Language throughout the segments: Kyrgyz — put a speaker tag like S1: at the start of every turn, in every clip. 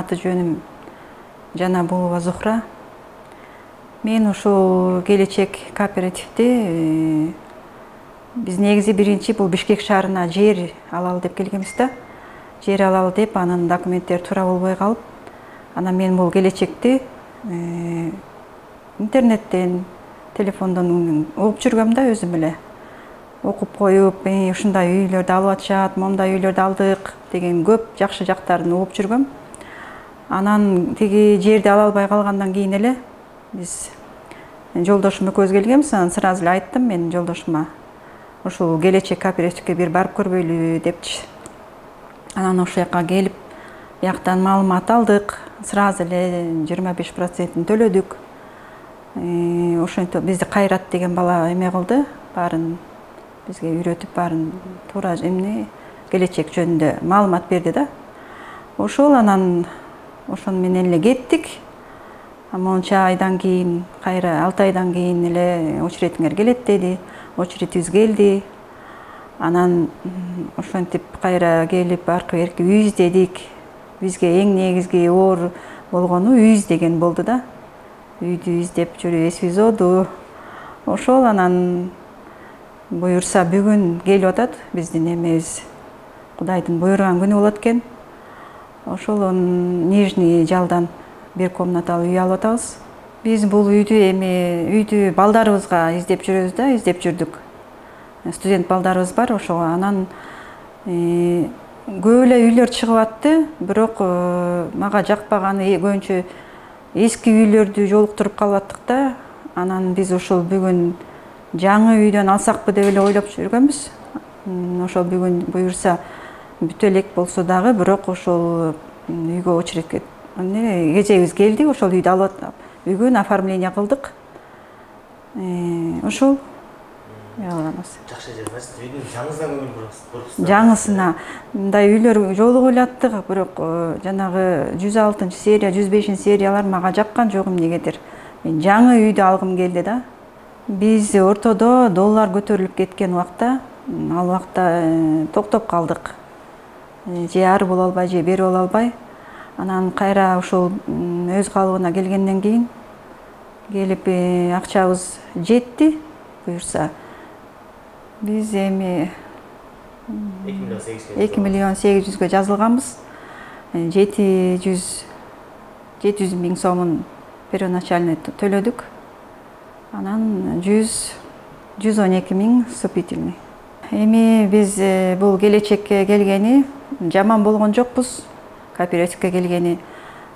S1: аты жөнүм Жанабулова Зухра. Мен ушул келечек кооперативде биз негизи биринчи бул Бишкек шаарына жер алалы деп келгенбиз да. Жер алалы деп анын документтери туура болбой калып, анан мен бул келечекти интернеттен, телефондон угуп жүргөм да өзүм эле. Окуп коюп, ушундай үйлөрдү алып атышат, мондай үйлөрдү алдык деген көп жакшы жактарын угуп жүргөм. Анан тиги жерди ала албай калгандан кийин эле биз жолдошум экөөбүз келгенбиз, анан сразу эле айттым мен жолдошума. Ушул келечек кооперативге бир барып көрбөйлү депчи. Анан ошол жака келип, бияктан маалымат алдык, сразу эле 25%-ин төлөдүк. Ошентип бизди Кайрат деген бала эме кылды, баарын бизге үйрөтүп, баарын туура келечек жөнүндө маалымат берди да. Ошол анан ошону менен эле кеттик. Монча айдан кийин, кайра 6 айдан кийин эле очередиңер келет деди. Очередибиз келди. Анан ошентип кайра келип аркы берки үй издедик. Бизге эң негизги оор болгону үй издеген болду да. Үйдү издеп жүрүп эсибиз. Ошол анан буюрса бүгүн келип атат биздин эмебиз. Кудайдын буйруган күнү болот экен. Ошол Нижний жалдан бир комнаталуу үй алып атабыз. Биз бул үйдү балдарыбызга издеп жүрөбүз да, издеп жүрдүк. Студент балдарыбыз бар, ошого анан көп эле үйлөр чыгып атты, бирок мага жакпаганы көбүнчө эски үйлөрдү жолуктуруп калып аттык да. Анан биз ошол бүгүн жаңы үйдөн алсакпы деп эле ойлоп жүргөнбүз. Ошол бүгүн буюрса бүтө элек болсо дагы, бирок ошол үйгө очередке кечебиз келди, ошол үйдү алып бүгүн оформление кылдык. Ошол
S2: жакшы жер эмес. Үйдүн жаңысына көңүл бурабыз.
S1: Жаңысына мындай үйлөр жолугуп эле аттык, бирок жанагы 106-серия, 105-сериялар мага жаккан жок эмнегедир. Мен жаңы үйдү алгым келди да. Биз ортодо доллар көтөрүлүп кеткен убакта, ал убакта токтоп калдык. Же ары боло албай, же бери боло албай. Анан кайра ошол өз калыбына келгенден кийин келип акчабыз жетти. Буюрса биз эми 2 миллион 800 жазылганбыз. 700 миң сомун первоначально төлөдүк. Анан 112 миң вступительный. Эми биз бул келечекке келгени жаман болгон жокпуз. Кооперативге келгени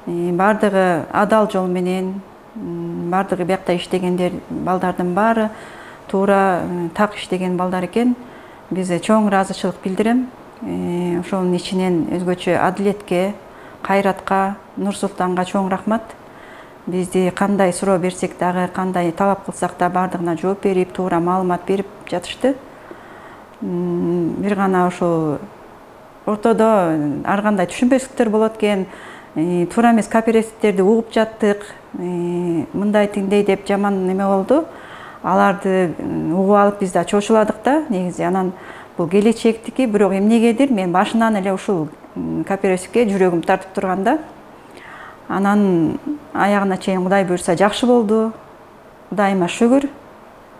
S1: бардыгы адал жол менен, бардыгы биякта иштегендер балдардын баары туура так иштеген балдар экен. Биз чоң ыраазычылык билдирем. Ошонун ичинен өзгөчө Адилетке, Кайратка, Нурсултанга чоң рахмат. Бизди кандай суроо берсек дагы, кандай талап кылсак да бардыгына жооп берип, туура маалымат берип жатышты. Бир гана ошол ортодо ар кандай түшүнбөстүктөр болот экен. Туура эмес кооперативтерди угуп жаттык. Мындай тиңдей деп жаман неме болду. Аларды угуп алып биз да чочуладык да негизи. Анан бул келечектики, бирок эмнегедир мен башынан эле ушул кооперативге жүрөгүм тартып турган да. Анан аягына чейин Кудай буйрса жакшы болду. Кудайыма шүгүр.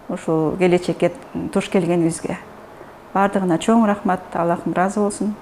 S1: Ушул келечекке туш келгенибизге. Бардыгына чоң рахмат. Аллахым ыраазы болсун.